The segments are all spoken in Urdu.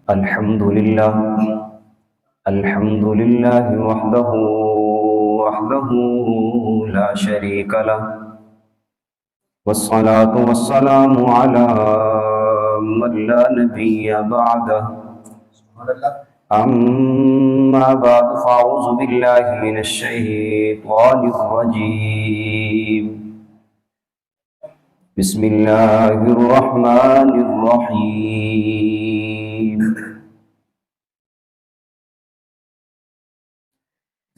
الحمد لله وحده لا شريك له، والصلاة والسلام على من لا نبي بعده. أما بعد فأعوذ بالله من الشيطان الرجيم. بسم الله الرحمن الرحيم.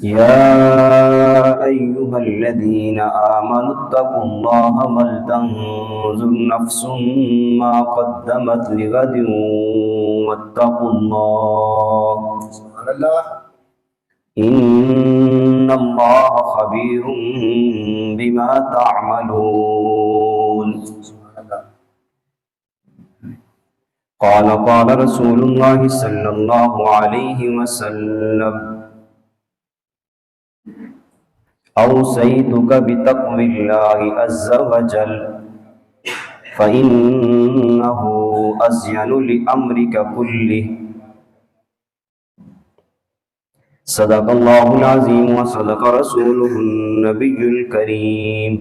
يا أيها الذين آمنوا اتقوا الله ولتنظر نفس ما قدمت لغد واتقوا الله إن الله خبير بما تعملون. قال رسول الله صلى الله عليه وسلم: أوصيتك بتقوى الله عز وجل فإنه أزين لأمرك كله. صدق الله العظيم وصدق رسوله النبي الكريم،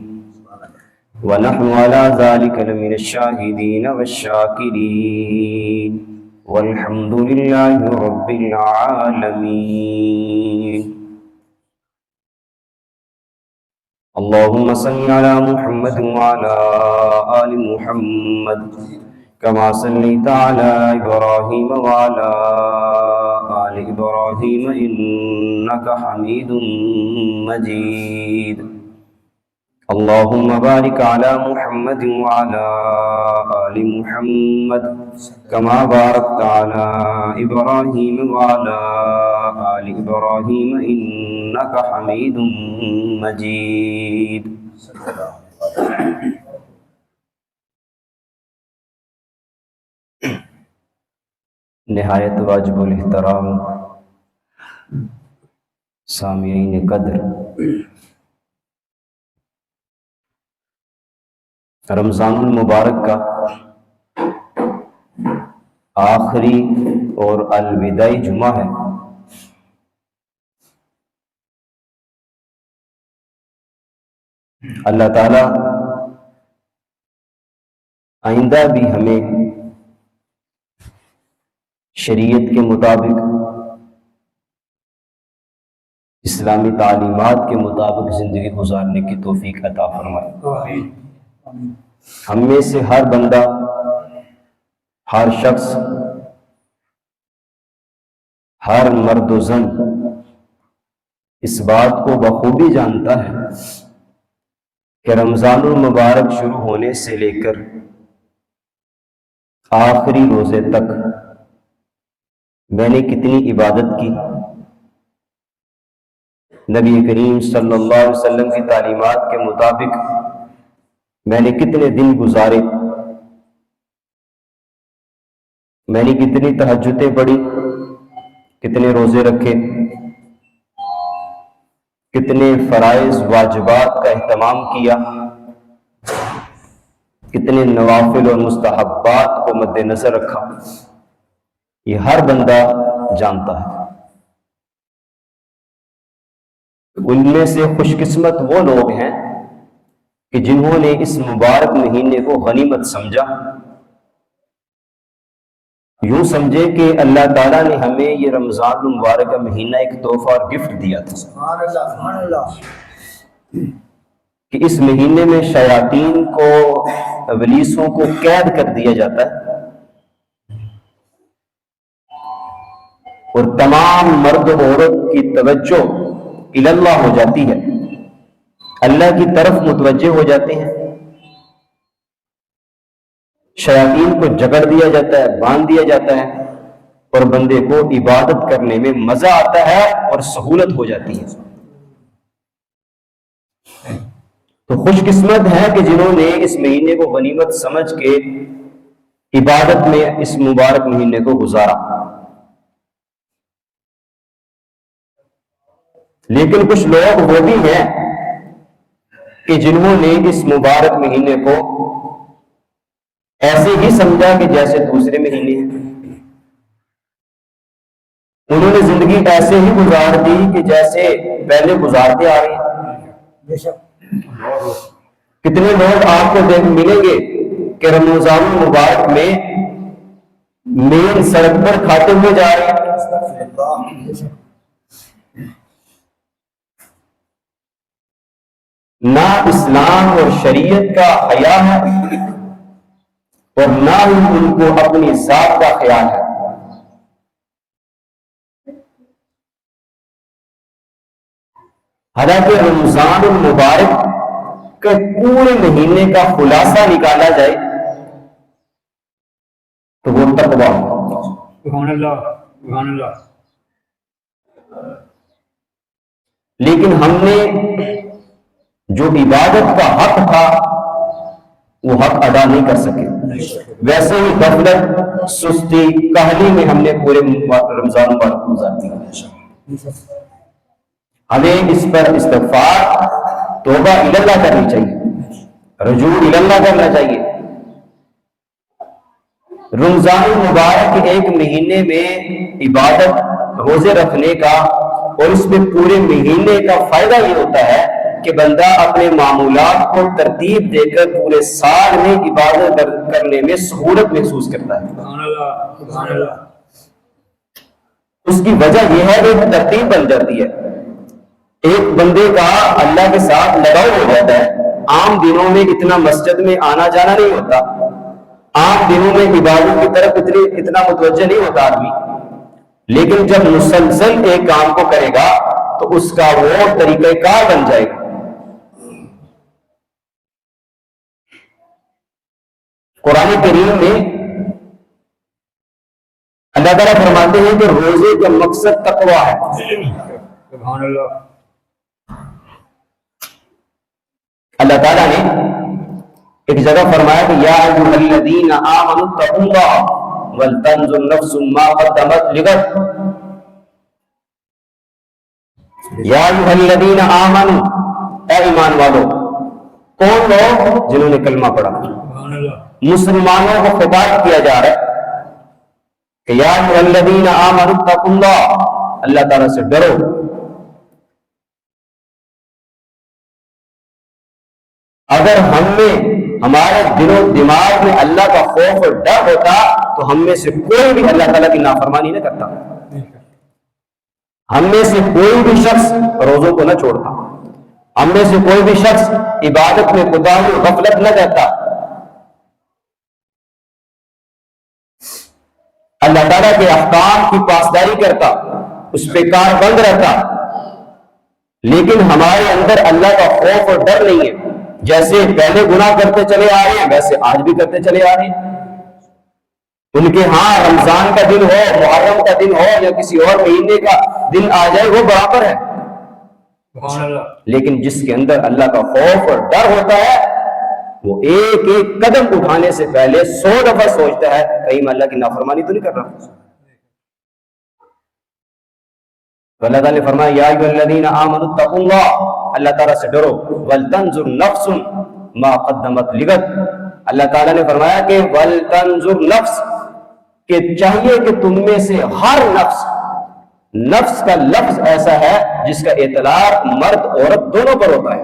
ونحن على ذلك لمن الشاهدين والشاكرين، والحمد لله رب العالمين. اللهم صل على محمد وعلى آل محمد كما صليت على إبراهيم وعلى آل إبراهيم إنك حميد مجيد. اللهم بارك على محمد وعلى آل محمد كما باركت على إبراهيم وعلى آل إبراهيم إنك حميد مجيد. نہایت واجب الاحترام سامعین قدر، رمضان المبارک کا آخری اور الوداعی جمعہ ہے۔ اللہ تعالی آئندہ بھی ہمیں شریعت کے مطابق، اسلامی تعلیمات کے مطابق زندگی گزارنے کی توفیق عطا فرمائے۔ ہم میں سے ہر بندہ، ہر شخص، ہر مرد و زن اس بات کو بخوبی جانتا ہے کہ رمضان المبارک شروع ہونے سے لے کر آخری روزے تک میں نے کتنی عبادت کی، نبی کریم صلی اللہ علیہ وسلم کی تعلیمات کے مطابق میں نے کتنے دن گزارے، میں نے کتنی تہجدیں پڑھی، کتنے روزے رکھے، کتنے فرائض واجبات کا اہتمام کیا، کتنے نوافل اور مستحبات کو مد نظر رکھا، یہ ہر بندہ جانتا ہے۔ ان میں سے خوش قسمت وہ لوگ ہیں کہ جنہوں نے اس مبارک مہینے کو غنیمت سمجھا، یوں سمجھے کہ اللہ تعالیٰ نے ہمیں یہ رمضان المبارک کا مہینہ ایک تحفہ اور گفٹ دیا تھا، کہ اس مہینے میں شیاطین کو، ابلیسوں کو قید کر دیا جاتا ہے اور تمام مرد و عورت کی توجہ اللہ ہو جاتی ہے، اللہ کی طرف متوجہ ہو جاتے ہیں، شیاطین کو جکڑ دیا جاتا ہے، باندھ دیا جاتا ہے، اور بندے کو عبادت کرنے میں مزہ آتا ہے اور سہولت ہو جاتی ہے۔ تو خوش قسمت ہے کہ جنہوں نے اس مہینے کو غنیمت سمجھ کے عبادت میں اس مبارک مہینے کو گزارا۔ لیکن کچھ لوگ وہ بھی ہیں کہ جنہوں نے اس مبارک مہینے کو ایسے ہی سمجھا کہ جیسے دوسرے مہینے ہیں، انہوں نے زندگی ایسے ہی گزار دی کہ جیسے پہلے گزارتے آ رہے ہیں۔ کتنے لوگ آپ کو ملیں گے کہ رمضان المبارک میں مین سڑک پر کھاتے ہوئے جا رہے ہیں۔ نہ اسلام اور شریعت کا حیا ہے اور نہ ہی ان کو اپنی ذات کا خیال ہے۔ حالانکہ رمضان المبارک کے پورے مہینے کا خلاصہ نکالا جائے تو وہ تقویٰ ہے۔ سبحان اللہ، سبحان اللہ۔ لیکن ہم نے جو عبادت کا حق تھا وہ حق ادا نہیں کر سکے۔ ویسے ہی غفلت، سستی، کاہلی میں ہم نے پورے رمضان مبارک گزار دیا۔ ہمیں اس پر استغفار، توبہ اللہ کرنی چاہیے، رجوع اللہ کرنا چاہیے۔ رمضان المبارک کے ایک مہینے میں عبادت، روزے رکھنے کا اور اس میں پورے مہینے کا فائدہ یہ ہوتا ہے کہ بندہ اپنے معمولات کو ترتیب دے کر پورے سال میں عبادت کرنے میں سہولت محسوس کرتا ہے۔ سبحان اللہ، سبحان اللہ۔ اس کی وجہ یہ ہے کہ ترتیب بن جاتی ہے۔ ایک بندے کا اللہ کے ساتھ لگاؤ ہو جاتا ہے۔ عام دنوں میں اتنا مسجد میں آنا جانا نہیں ہوتا، عام دنوں میں عبادت کی طرف اتنا متوجہ نہیں ہوتا آدمی، لیکن جب مسلسل ایک کام کو کرے گا تو اس کا وہ طریقہ کار بن جائے گا۔ قرآن کریم میں اللہ تعالیٰ فرماتے ہیں کہ روزے کا مقصد تقویٰ ہے۔ سبحان اللہ۔ اللہ تعالیٰ نے ایک جگہ فرمایا کہ یا ایھا الذین آمنوا اتقوا اللہ ولتنظر نفس ما قدمت لغد۔ یا ایھا الذین آمنوا، اے ایمان والو۔ کون لوگ؟ جنہوں نے کلمہ پڑھا۔ سبحان اللہ۔ مسلمانوں کو خطاب کیا جا رہا ہے کہ یا ایھا الذین آمنوا اتقوا اللہ، اللہ تعالیٰ سے ڈرو۔ اگر ہم میں، ہمارے دل و دماغ میں اللہ کا خوف اور ڈر ہوتا تو ہم میں سے کوئی بھی اللہ تعالیٰ کی نافرمانی نہ کرتا، ہم میں سے کوئی بھی شخص روزوں کو نہ چھوڑتا، ہم میں سے کوئی بھی شخص عبادت میں کوتاہی اور غفلت نہ کرتا، اللہ تعالیٰ کے احکام کی پاسداری کرتا، اس پہ کار بند رہتا۔ لیکن ہمارے اندر اللہ کا خوف اور ڈر نہیں ہے۔ جیسے پہلے گناہ کرتے چلے آ رہے ہیں ویسے آج بھی کرتے چلے آ رہے ہیں۔ ان کے ہاں رمضان کا دن ہو، محرم کا دن ہو یا کسی اور مہینے کا دن آ جائے وہ برابر ہے۔ لیکن جس کے اندر اللہ کا خوف اور ڈر ہوتا ہے وہ ایک ایک قدم اٹھانے سے پہلے 100 دفعہ سوچتا ہے کہیں میں اللہ کی نافرمانی تو نہیں کر رہا۔ تو اللہ تعالیٰ نے فرمایا یا ایھا الذین آمنوا اتقوا اللہ، اللہ تعالیٰ سے ڈرو، ولتنظر نفس ما قدمت لغد۔ اللہ تعالیٰ نے فرمایا کہ ولتنظر نفس، کہ چاہیے کہ تم میں سے ہر نفس، نفس کا لفظ ایسا ہے جس کا اطلاق مرد عورت دونوں پر ہوتا ہے۔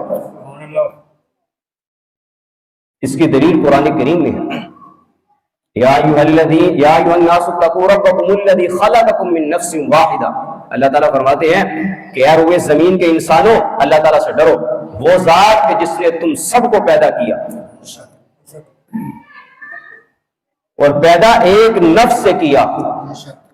اس کی دلیل قرآن کریم میں ہے۔ یا ایھا الناس اتقوا ربکم الذی خلقکم من نفس واحدہ۔ اللہ تعالیٰ فرماتے ہیں کہ اے روئے زمین کے انسانوں، اللہ تعالیٰ سے ڈرو، وہ ذات کہ جس نے تم سب کو پیدا کیا اور پیدا ایک نفس سے کیا۔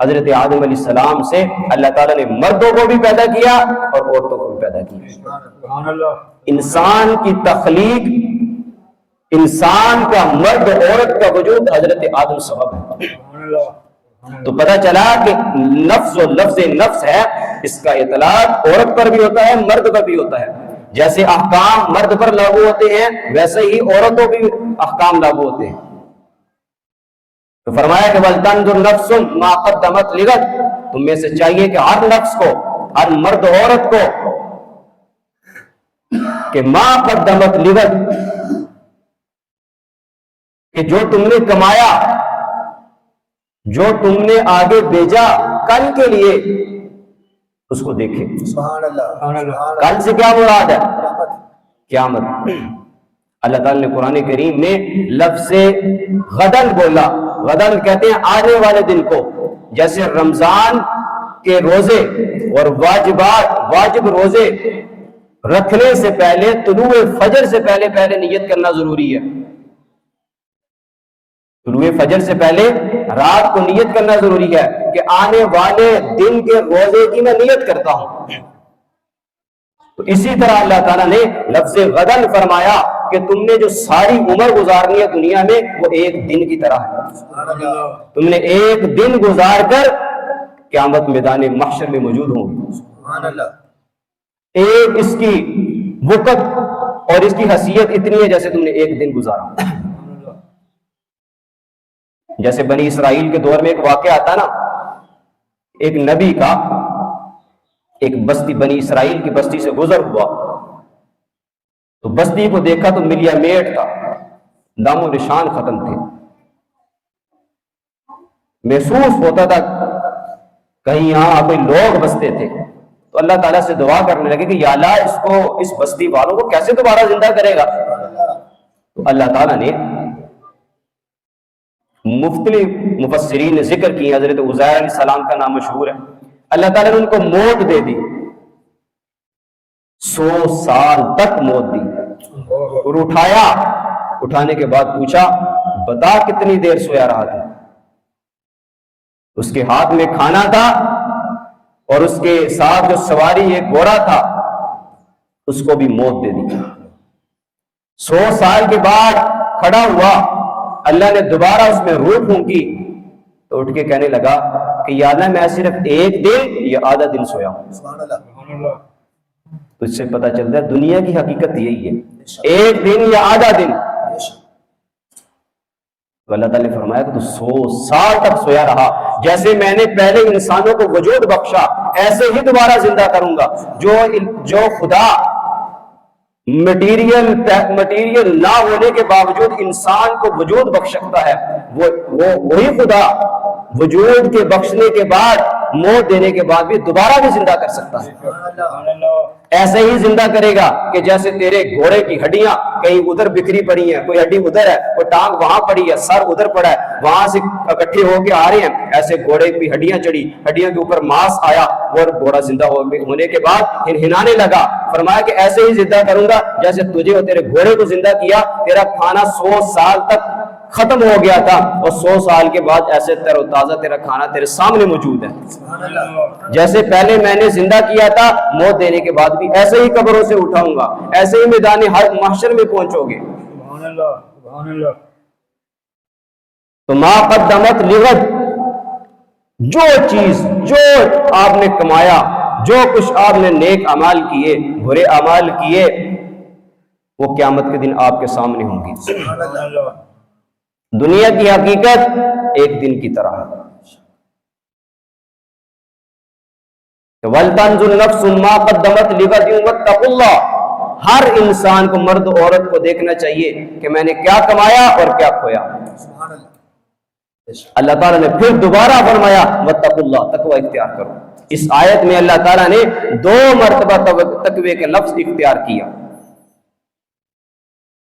حضرت آدم علیہ السلام سے اللہ تعالیٰ نے مردوں کو بھی پیدا کیا اور عورتوں کو بھی پیدا کیا۔ انسان کی تخلیق، انسان کا مرد عورت کا وجود حضرت آدم سبب ہے۔ تو پتہ چلا کہ نفس و لفظ نفس ہے، اس کا اطلاق عورت پر بھی ہوتا ہے، مرد پر بھی ہوتا ہے۔ جیسے احکام مرد پر لاگو ہوتے ہیں ویسے ہی عورتوں بھی احکام لاگو ہوتے ہیں۔ تو فرمایا کہ وَلْتَنْظُرْ نَفْسٌ مَا قَدَّمَتْ لِغَدٍ، تم میں سے چاہیے کہ ہر نفس کو، ہر مرد عورت کو کہ مَا قَدَّمَتْ لِغَدٍ، کہ جو تم نے کمایا، جو تم نے آگے بھیجا کل کے لیے اس کو دیکھے. سبحان اللہ سبحان اللہ. کل سے کیا مراد ہے؟ قیامت. اللہ تعالیٰ نے قرآن کریم میں لفظ غدن بولا. غدن کہتے ہیں آنے والے دن کو. جیسے رمضان کے روزے اور واجب روزے رکھنے سے پہلے طلوع فجر سے پہلے نیت کرنا ضروری ہے. طلوع فجر سے پہلے رات کو نیت کرنا ضروری ہے کہ آنے والے دن کے روزے کی میں نیت کرتا ہوں. تو اسی طرح اللہ تعالیٰ نے لفظ غدن فرمایا کہ تم نے جو ساری عمر گزارنی ہے دنیا میں وہ ایک دن کی طرح ہے. تم نے ایک دن گزار کر قیامت میدان محشر میں موجود ہوں گے. سبحان اللہ. ایک اس کی وقت اور اس کی حیثیت اتنی ہے جیسے تم نے ایک دن گزارا. جیسے بنی اسرائیل کے دور میں ایک واقعہ آتا نا, ایک نبی کا ایک بستی بنی اسرائیل کی بستی سے گزر ہوا تو بستی کو دیکھا تو ملیا میٹ تھا, نام و نشان ختم تھے. محسوس ہوتا تھا کہیں یہاں کوئی لوگ بستے تھے. تو اللہ تعالیٰ سے دعا کرنے لگے کہ یا اللہ اس بستی والوں کو کیسے دوبارہ زندہ کرے گا. تو اللہ تعالیٰ نے مختلف مفسرین نے ذکر کی, حضرت عزیر علیہ السلام کا نام مشہور ہے. اللہ تعالیٰ نے ان کو موت دے دی, 100 سال تک موت دی. اور اٹھانے کے بعد پوچھا بتا کتنی دیر سویا رہا تھا. اس کے ہاتھ میں کھانا تھا اور اس کے ساتھ جو سواری ایک گھوڑا تھا اس کو بھی موت دے دی. 100 سال کے بعد کھڑا ہوا, اللہ نے دوبارہ اس میں روح پھونکی تو اٹھ کے کہنے لگا کہ یا اللہ میں صرف ایک دن یا آدھا دن سویا ہوں. سبحان اللہ. سبحان اللہ. تو اس سے پتہ چلتا ہے دنیا کی حقیقت یہی ہے, ایک دن یا آدھا دن. تو اللہ تعالیٰ نے فرمایا کہ تو 100 سال تک سویا رہا. جیسے میں نے پہلے انسانوں کو وجود بخشا ایسے ہی دوبارہ زندہ کروں گا. جو خدا مٹیریل نہ ہونے کے باوجود انسان کو وجود بخش سکتا ہے, وہی خدا وجود کے بخشنے کے بعد موت دینے کے بعد بھی دوبارہ بھی زندہ کر سکتا ہے. سبحان اللہ. ایسے ہی زندہ کرے گا کہ جیسے تیرے گھوڑے کی ہڈیاں کہیں ادھر بکھری پڑی ہیں, کوئی ہڈی ادھر ہے, کوئی ٹانگ وہاں پڑی ہے, سر ادھر پڑا ہے, وہاں سے اکٹھے ہو کے آ رہے ہیں, ایسے گھوڑے کی ہڈیاں چڑھی, ہڈیاں کے اوپر ماس آیا اور گھوڑا زندہ ہونے کے بعد ہنہنانے لگا. فرمایا کہ ایسے ہی زندہ کروں گا جیسے تجھے اور تیرے گھوڑے کو زندہ کیا. تیرا کھانا 100 سال تک ختم ہو گیا تھا اور 100 سال کے بعد ایسے تر و تازہ تیرا کھانا تیرے سامنے موجود ہے. سبحان اللہ. جیسے پہلے میں نے زندہ کیا تھا موت دینے کے بعد بھی ایسے ہی قبروں سے اٹھاؤں گا, ایسے ہی میدان ہر محشر میں پہنچو گے. سبحان اللہ. سبحان اللہ. تو ما قدمت لغد, جو چیز جو آپ نے کمایا, جو کچھ آپ نے نیک اعمال کیے برے اعمال کیے, وہ قیامت کے دن آپ کے سامنے ہوں گی. سبحان اللہ. دنیا کی حقیقت ایک دن کی طرح ہے. وَلْتَنْظُرْ نَفْسٌ مَا قَدَّمَتْ لِغَدٍ وَاتَّقُوا اللَّهَ, ہر انسان کو مرد و عورت کو دیکھنا چاہیے کہ میں نے کیا کمایا اور کیا کھویا. سبحان اللہ. اللہ تعالیٰ نے پھر دوبارہ فرمایا وَاتَّقُوا اللَّهَ, تقوی اختیار کرو. اس آیت میں اللہ تعالیٰ نے 2 مرتبہ تقوی کے لفظ اختیار کیا.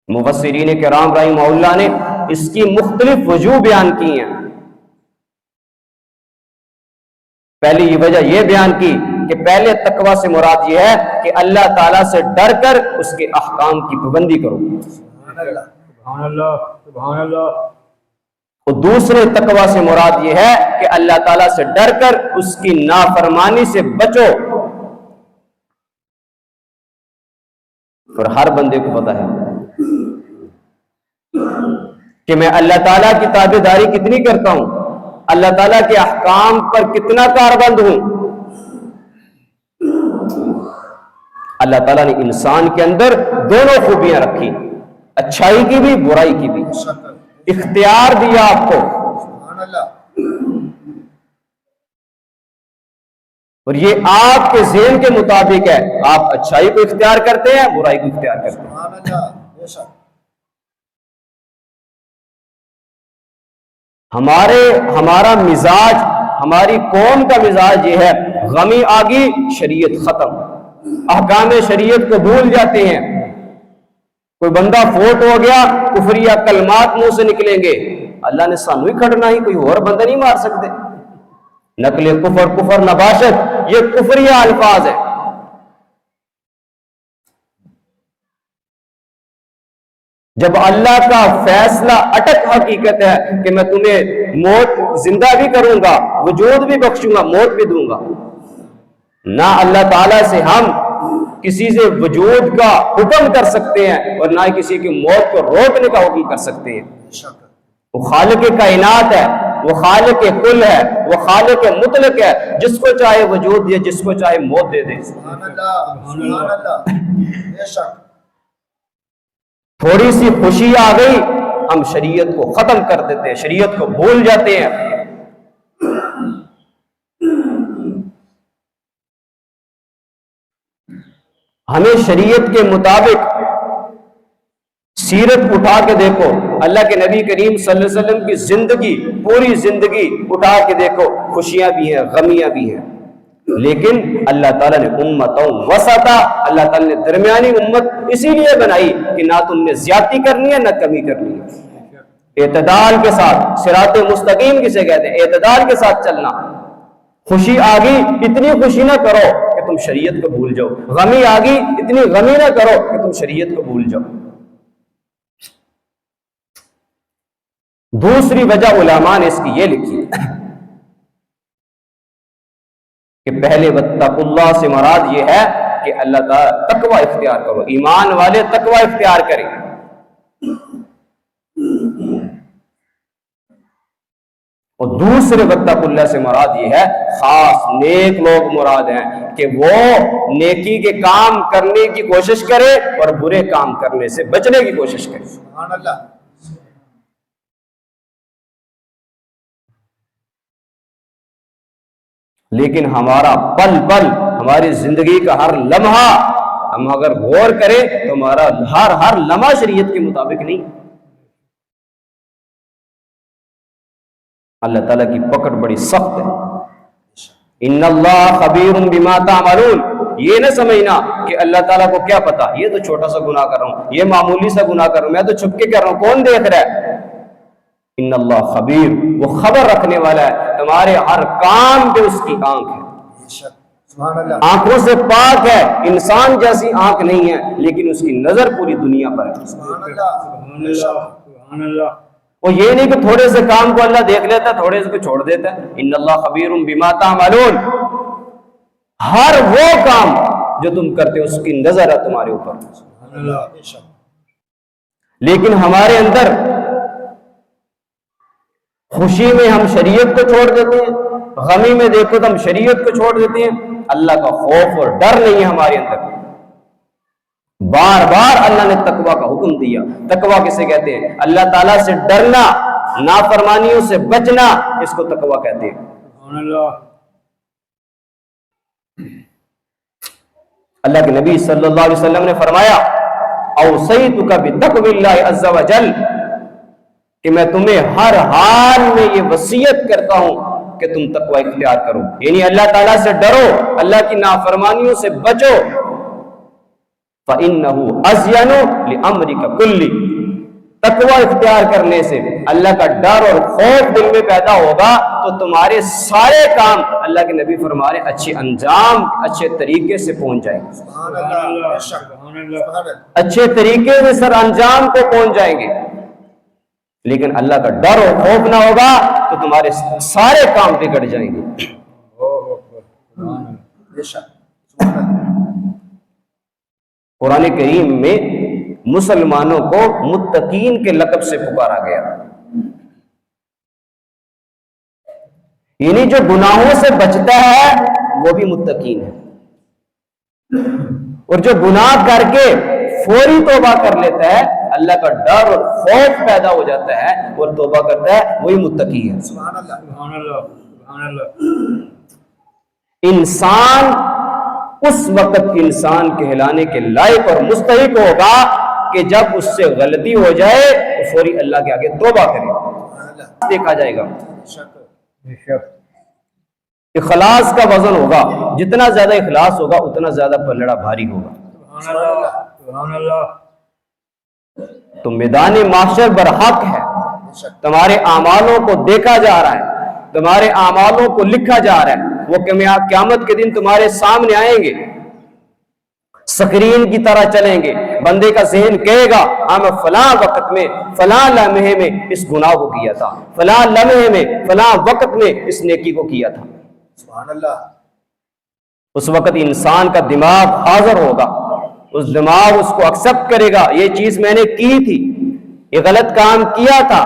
مفسرین کرام رحمہ اللہ نے اس کی مختلف وجوہ بیان کی ہیں. پہلی یہ وجہ یہ بیان کی کہ پہلے تقوی سے مراد یہ ہے کہ اللہ تعالیٰ سے ڈر کر اس کے احکام کی پابندی کرو. سبحان اللہ. سبحان اللہ. سبحان اللہ. اور دوسرے تقوی سے مراد یہ ہے کہ اللہ تعالیٰ سے ڈر کر اس کی نافرمانی سے بچو. اور ہر بندے کو پتہ ہے کہ میں اللہ تعالیٰ کی تابعداری کتنی کرتا ہوں, اللہ تعالیٰ کے احکام پر کتنا کاربند ہوں. اللہ تعالیٰ نے انسان کے اندر دونوں خوبیاں رکھی, اچھائی کی بھی برائی کی بھی. اختیار دیا آپ کو, سبحان اللہ. اور یہ آپ کے ذہن کے مطابق ہے. آپ اچھائی کو اختیار کرتے ہیں, برائی کو اختیار کرتے ہیں. سبحان اللہ. بے شک. ہمارا مزاج ہماری قوم کا مزاج یہ ہے، غمی آگی شریعت ختم، احکام شریعت کو بھول جاتے ہیں۔ کوئی بندہ فوت ہو گیا، کفریہ کلمات منہ سے نکلیں گے، اللہ نے سانو ہی کھڑنا ہی، کوئی اور بندہ نہیں مار سکتے۔ نقل کفر، کفر نباشت، یہ کفریہ الفاظ ہے۔ جب اللہ کا فیصلہ اٹک حقیقت ہے کہ میں تمہیں موت زندہ بھی کروں گا، وجود بھی بخشوں گا، موت بھی دوں گا، نہ اللہ تعالیٰ سے ہم کسی سے وجود کا حکم کر سکتے ہیں اور نہ کسی کی موت کو روکنے کا حکم کر سکتے ہیں۔ وہ خالق کائنات ہے، وہ خالق کل ہے، وہ خالق مطلق ہے، جس کو چاہے وجود دے، جس کو چاہے موت دے دے۔ سبحان اللہ، سبحان اللہ، بے شک۔ تھوڑی سی خوشی آ گئی، ہم شریعت کو ختم کر دیتے ہیں، شریعت کو بھول جاتے ہیں۔ ہمیں شریعت کے مطابق سیرت اٹھا کے دیکھو، اللہ کے نبی کریم صلی اللہ علیہ وسلم کی زندگی، پوری زندگی اٹھا کے دیکھو، خوشیاں بھی ہیں، غمیاں بھی ہیں، لیکن اللہ تعالیٰ نے امتوں وسطا، اللہ تعالیٰ نے درمیانی امت اسی لیے بنائی کہ نہ تم نے زیادتی کرنی ہے نہ کمی کرنی ہے، اعتدال کے ساتھ، صراط مستقیم کسے کہتے ہیں، اعتدال کے ساتھ چلنا۔ خوشی آگی اتنی خوشی نہ کرو کہ تم شریعت کو بھول جاؤ، غمی آگی اتنی غمی نہ کرو کہ تم شریعت کو بھول جاؤ۔ دوسری وجہ علماء نے اس کی یہ لکھی کہ پہلے واتقوا اللہ سے مراد یہ ہے کہ اللہ تعالیٰ تقوی اختیار کرو، ایمان والے تقوی اختیار کریں۔ اور دوسرے واتقوا اللہ سے مراد یہ ہے خاص نیک لوگ مراد ہیں کہ وہ نیکی کے کام کرنے کی کوشش کرے اور برے کام کرنے سے بچنے کی کوشش کرے۔ سبحان اللہ۔ لیکن ہمارا پل پل، ہماری زندگی کا ہر لمحہ ہم اگر غور کریں تو ہمارا ہر لمحہ شریعت کے مطابق نہیں۔ اللہ تعالیٰ کی پکڑ بڑی سخت ہے۔ ان اللہ خبیر بما تعملون، یہ نہ سمجھنا کہ اللہ تعالیٰ کو کیا پتا، یہ تو چھوٹا سا گناہ کر رہا ہوں، یہ معمولی سا گناہ کر رہا ہوں، میں تو چھپ کے کر رہا ہوں، کون دیکھ رہا ہے؟ ان اللہ خبیر، وہ خبر رکھنے والا ہے، تمہارے ہر کام پہ اس کی آنکھ ہے، سبحان اللہ۔ آنکھوں سے پاک ہے، انسان جیسی آنکھ نہیں ہے لیکن اس کی نظر پوری دنیا پر ہے۔ سبحان اللہ، سبحان اللہ، سبحان اللہ۔ وہ یہ نہیں کہ تھوڑے سے کام کو اللہ دیکھ لیتا ہے، تھوڑے سے کو چھوڑ دیتا ہے۔ ان اللہ خبیر بما تعملون، ہر وہ کام جو تم کرتے ہو اس کی نظر ہے تمہارے اوپر۔ سبحان اللہ، بے شک۔ لیکن ہمارے اندر خوشی میں ہم شریعت کو چھوڑ دیتے ہیں، غمی میں دیکھو تو ہم شریعت کو چھوڑ دیتے ہیں، اللہ کا خوف اور ڈر نہیں ہے ہمارے اندر۔ بار بار اللہ نے تقوی کا حکم دیا۔ تقوی کسے کہتے ہیں؟ اللہ تعالیٰ سے ڈرنا، نافرمانیوں سے بچنا، اس کو تقوی کہتے ہیں۔ سبحان اللہ۔ اللہ کے نبی صلی اللہ علیہ وسلم نے فرمایا اوصیتک بتقوی اللہ عز وجل، کہ میں تمہیں ہر حال میں یہ وصیت کرتا ہوں کہ تم تقوی اختیار کرو، یعنی اللہ تعالیٰ سے ڈرو، اللہ کی نافرمانیوں سے بچو۔ فَإِنَّهُ أَزْيَنُ لِأَمْرِكَ كُلِّ، تقوی اختیار کرنے سے اللہ کا ڈر اور خوف دل میں پیدا ہوگا تو تمہارے سارے کام، اللہ کے نبی فرما رہے ہیں، اچھے انجام، اچھے طریقے سے پہنچ جائیں گے، سبحان اللہ، بے شک۔ سبحان اللہ۔ سبحان اللہ۔ اچھے طریقے سے سر انجام کو پہنچ جائیں گے۔ لیکن اللہ کا ڈر اور خوف نہ ہوگا تو تمہارے سارے کام بگڑ جائیں گے۔ بے شک، سبحان اللہ۔ قرآن کریم میں مسلمانوں کو متقین کے لقب سے پکارا گیا، یعنی جو گناہوں سے بچتا ہے وہ بھی متقین ہے، اور جو گناہ کر کے فوری توبہ کر لیتا ہے، اللہ کا ڈر اور خوف پیدا ہو جاتا ہے اور توبہ کرتا ہے، وہی متقی ہے۔ سبحان اللہ۔ سبحان اللہ، سبحان اللہ۔ انسان اس وقت انسان کہلانے کے لائق اور مستحق ہوگا کہ جب اس سے غلطی ہو جائے تو فوری اللہ کے آگے توبہ کرے، سبحان اللہ، دیکھا جائے گا۔ بے شک۔ بے شک۔ اخلاص کا وزن ہوگا، جتنا زیادہ اخلاص ہوگا اتنا زیادہ پلڑا بھاری ہوگا. سبحان اللہ سبحان اللہ. تو میدان محشر برحق ہے، تمہارے اعمالوں کو دیکھا جا رہا ہے، تمہارے اعمالوں کو لکھا جا رہا ہے. وہ قیامت کے دن تمہارے سامنے آئیں گے، سکرین کی طرح چلیں گے. بندے کا ذہن کہے گا ہاں میں فلاں وقت میں فلاں لمحے میں اس گناہ کو کیا تھا، فلاں لمحے میں فلاں وقت میں اس نیکی کو کیا تھا. سبحان اللہ. اس وقت انسان کا دماغ حاضر ہوگا، اس دماغ اس کو ایکسپٹ کرے گا یہ چیز میں نے کی تھی، یہ غلط کام کیا تھا،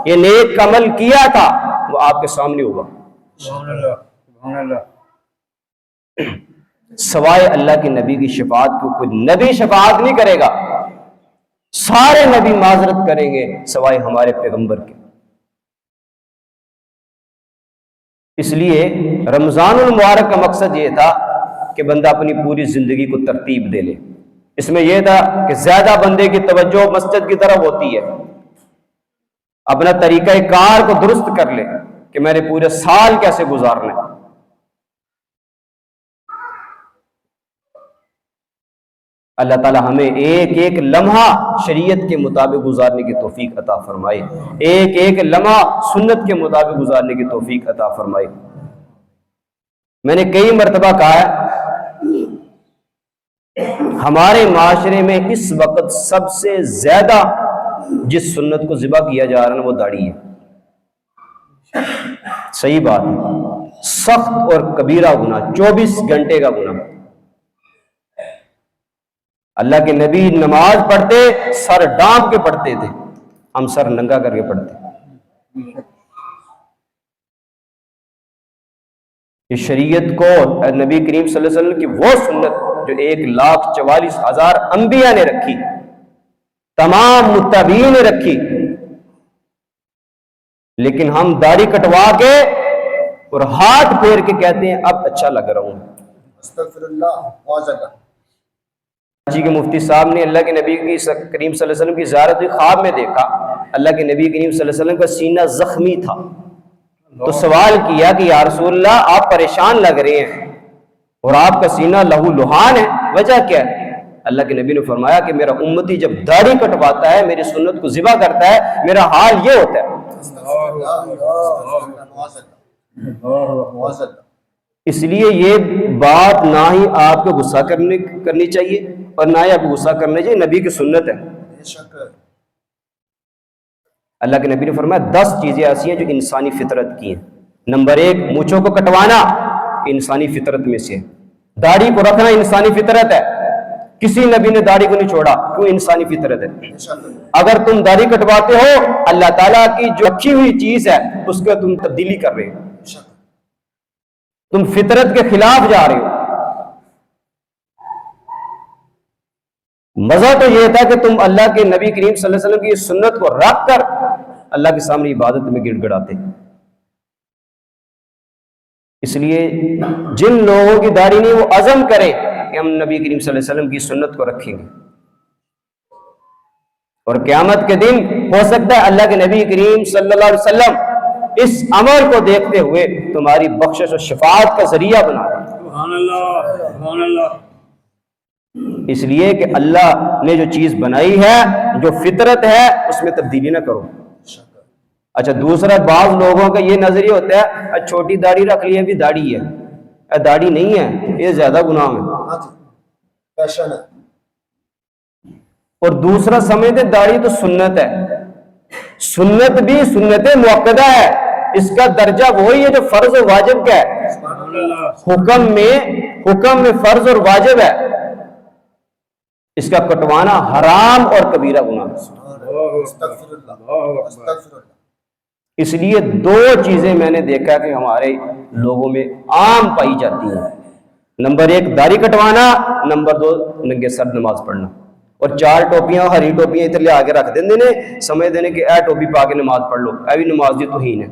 یہ نیک عمل کیا تھا، وہ آپ کے سامنے ہوگا. سبحان اللہ سبحان اللہ. سوائے اللہ کے نبی کی شفاعت کو کوئی نبی شفاعت نہیں کرے گا. سارے نبی معذرت کریں گے سوائے ہمارے پیغمبر کے. اس لیے رمضان المبارک کا مقصد یہ تھا کہ بندہ اپنی پوری زندگی کو ترتیب دے لے. اس میں یہ تھا کہ زیادہ بندے کی توجہ مسجد کی طرف ہوتی ہے، اپنا طریقہ کار کو درست کر لے کہ میں نے پورے سال کیسے گزارنا ہے. اللہ تعالی ہمیں ایک ایک لمحہ شریعت کے مطابق گزارنے کی توفیق عطا فرمائے، ایک ایک لمحہ سنت کے مطابق گزارنے کی توفیق عطا فرمائے. میں نے کئی مرتبہ کہا ہے ہمارے معاشرے میں اس وقت سب سے زیادہ جس سنت کو ذبح کیا جا رہا ہے وہ داڑھی ہے. صحیح بات ہے، سخت اور کبیرہ گناہ، 24 گھنٹے کا گناہ. اللہ کے نبی نماز پڑھتے سر ڈانپ کے پڑھتے تھے، ہم سر ننگا کر کے پڑھتے. یہ شریعت کو نبی کریم صلی اللہ علیہ وسلم کی وہ سنت جو 1,44,000 انبیاء نے رکھی، تمام متبعین نے رکھی، لیکن ہم داڑھی کٹوا کے اور ہاتھ پھیر کے کہتے ہیں اب اچھا لگ رہا ہوں. استغفر اللہ معاذ اللہ. جی کے مفتی صاحب نے اللہ کے نبی کریم صلی اللہ علیہ وسلم کی زیارت ہوئی، خواب میں دیکھا اللہ کے نبی کریم صلی اللہ علیہ وسلم کا سینہ زخمی تھا. تو سوال کیا کہ یا رسول اللہ آپ پریشان لگ رہے ہیں اور آپ کا سینہ لہو لہان ہے، وجہ کیا ہے؟ اللہ کے نبی نے فرمایا کہ میرا امتی جب داڑھی کٹواتا ہے، میری سنت کو ذبح کرتا ہے، میرا حال یہ ہوتا ہے. اس لیے یہ بات نہ ہی آپ کو غصہ کرنی چاہیے اور نہ ہی آپ کو غصہ کرنا چاہیے، نبی کی سنت ہے. اللہ کے نبی نے فرمایا 10 چیزیں ایسی ہیں جو انسانی فطرت کی ہیں. نمبر 1 مونچھوں کو کٹوانا انسانی فطرت میں سے. داڑھی کو رکھنا انسانی فطرت ہے، کسی نبی نے داڑھی کو نہیں چھوڑا، کیوں؟ انسانی فطرت ہے. اگر تم داڑھی کٹواتے ہو اللہ تعالیٰ کی جو رکھی ہوئی چیز ہے اس کو تم تبدیلی کر رہے ہو، تم فطرت کے خلاف جا رہے ہو. مزہ تو یہ تھا کہ تم اللہ کے نبی کریم صلی اللہ علیہ وسلم کی سنت کو رکھ کر اللہ کے سامنے عبادت میں گڑ گڑاتے. اس لیے جن لوگوں کی داڑھی نہیں وہ عزم کرے کہ ہم نبی کریم صلی اللہ علیہ وسلم کی سنت کو رکھیں گے، اور قیامت کے دن ہو سکتا ہے اللہ کے نبی کریم صلی اللہ علیہ وسلم اس عمل کو دیکھتے ہوئے تمہاری بخشش و شفاعت کا ذریعہ بنا دیں. سبحان اللہ سبحان اللہ. اس لیے کہ اللہ نے جو چیز بنائی ہے، جو فطرت ہے، اس میں تبدیلی نہ کرو. اچھا دوسرا، بعض لوگوں کا یہ نظریہ ہوتا ہے چھوٹی داڑھی رکھ لی ابھی داڑھی ہے، داڑھی نہیں ہے، یہ زیادہ گناہ ہے. اور دوسرا سمجھتے داڑھی تو سنت ہے. سنت بھی سنت مؤکدہ ہے، اس کا درجہ وہی ہے جو فرض اور واجب کا ہے. حکم میں فرض اور واجب ہے، اس کا کٹوانا حرام اور کبیرہ گناہ ہے. اس لیے 2 چیزیں میں نے دیکھا کہ ہمارے لوگوں میں عام پائی جاتی ہیں. نمبر 1 داڑھی کٹوانا، نمبر 2 ننگے سر نماز پڑھنا، اور 4 ٹوپیاں ہری ٹوپیاں ادھر لے آگے رکھ دینے، سمجھ دینے کہ اے ٹوپی پا کے نماز پڑھ لو، اے بھی نماز دی توہین ہے.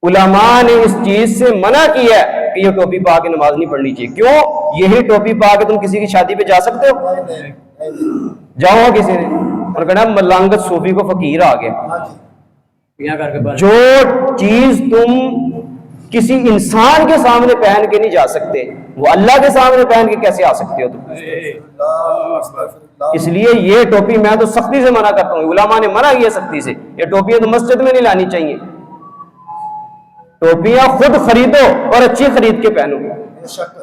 علماء نے اس چیز سے منع کیا ہے کہ یہ ٹوپی پا کے نماز نہیں پڑھنی چاہیے. کیوں؟ یہی ٹوپی پا کے تم کسی کی شادی پہ جا سکتے ہو؟ جاؤ کسی نے اور کہنا ملنگت صوفی کو فقیر آ گیا. جو چیز تم کسی انسان کے سامنے پہن کے نہیں جا سکتے، وہ اللہ کے سامنے پہن کے کیسے آ سکتے ہو تم؟ اس لیے یہ ٹوپی میں تو سختی سے منع کرتا ہوں، علماء نے منع کیا سختی سے، یہ ٹوپیاں تو مسجد میں نہیں لانی چاہیے، ٹوپیاں خود خریدو اور اچھی خرید کے پہنو۔ بے شک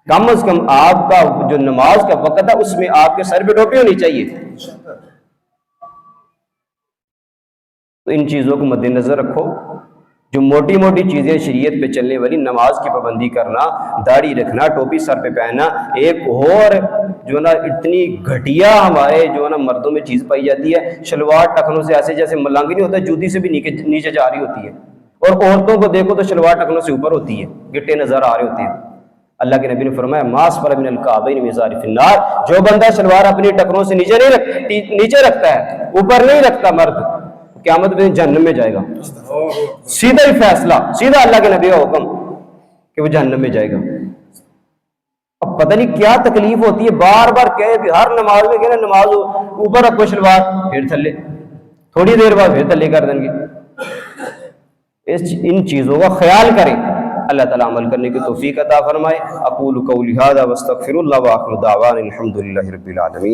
کم از کم آپ کا جو نماز کا وقت ہے اس میں آپ کے سر پہ ٹوپی ہونی چاہیے۔ بے شک تو ان چیزوں کو مد نظر رکھو، جو موٹی موٹی چیزیں شریعت پہ چلنے والی، نماز کی پابندی کرنا، داڑھی رکھنا، ٹوپی سر پہ پہننا، ایک اور جو نا اتنی گھٹیا ہمارے جو نا مردوں میں چیز پائی جاتی ہے، شلوار ٹکنوں سے ایسے جیسے ملنگ نہیں ہوتا، جوتی سے بھی نیچے جا رہی ہوتی ہے، اور عورتوں کو دیکھو تو شلوار ٹکنوں سے اوپر ہوتی ہے، گٹے نظر آ رہے ہوتے ہیں۔ اللہ کے نبی نے فرمایا ماسفل من الکعبین من ازار فی النار، جو بندہ شلوار اپنی ٹکنوں سے نیچے رکھتا ہے، اوپر نہیں رکھتا مرد، قیامت میں جہنم میں جائے گا۔ سیدھا ہی فیصلہ، سیدھا اللہ کے نبی کا حکم کہ وہ جہنم میں جائے گا۔ اب پتہ نہیں کیا تکلیف ہوتی ہے، بار بار کہے کہ ہر نماز میں کہنا نماز اوپر رکھو شلوار، پھر تھلے، تھوڑی دیر بعد پھر تھلے کر دیں گے۔ ان چیزوں کا خیال کریں، اللہ تعالیٰ عمل کرنے کی توفیق عطا فرمائے۔ اقول قولی ھذا واستغفر اللہ وآخر دعوانا الحمد للہ رب العالمین۔